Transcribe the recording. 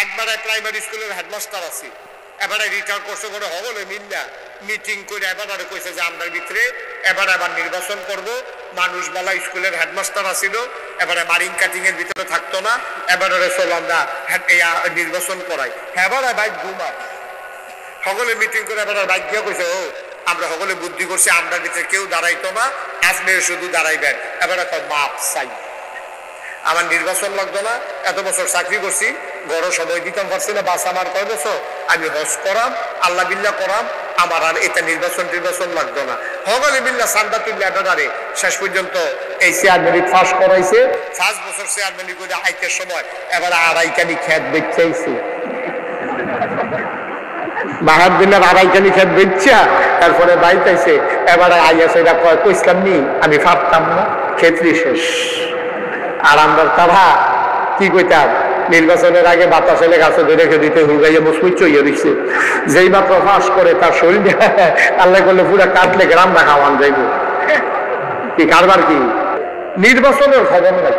একবারে প্রাইমারি স্কুলের হেডমাস্টার আছি, এবারে রিটার্ন করছে করে হবলে মিল্লা মিটিং করে এবারে কইছে যে আমরা ভিতরে এবার আবার নির্বাচন করব। মানুষ বেলা স্কুলের হেডমাস্টার আসিল, এবারে মারিং কাটিং এর ভিতরে থাকতো না, এবারে চল আমরা নির্বাচন করাই। এবারে বাইক ঘুমা সকলে মিটিং করে এবার বাইক দিয়ে কইছে ও আমরা সকলে বুদ্ধি করছি আমরা ভিতরে কেউ দাঁড়াইতো না, আপনি শুধু দাঁড়াইবেন। এবারে মাপ চাই, আমার নির্বাচন লাগতো না, এত বছর চাকরি করছি, বড় সময় দিতাম পারছি না, বাস আমার কয় বছর আমি হজ করাম আল্লাহ বিল্লাহ করাম, আমার আর এটা নির্বাচন লাগতো না। হগলে বিল্লাহ সান্দা তুল্লা এবারে শেষ পর্যন্ত এই চেয়ারম্যানি ফাঁস করাইছে। 5 বছর চেয়ারম্যানি করে আইতের সময় এবারে আড়াইখানি খেত বেচাইছে, বাহার দিনের আড়াইখানি খেত বেচা তারপরে বাইতাইছে। এবারে আইয়াছে এটা কইসলাম নি আমি ভাবতাম না, ক্ষেত্রে শেষ। আর আমরা তারা কি কইতাম, নির্বাচনের আগে বাতাস এলে গাছে ধরে রেখে দিতে হুগাইয়া মুসমিত চইয়া দিচ্ছে, যেই মাত্র ফাঁস করে তার শরীর আল্লাহ করলে পুরো কাটলে গ্রাম খাওয়ান যাইব। কি কারবার কি নির্বাচনের খবর নাই।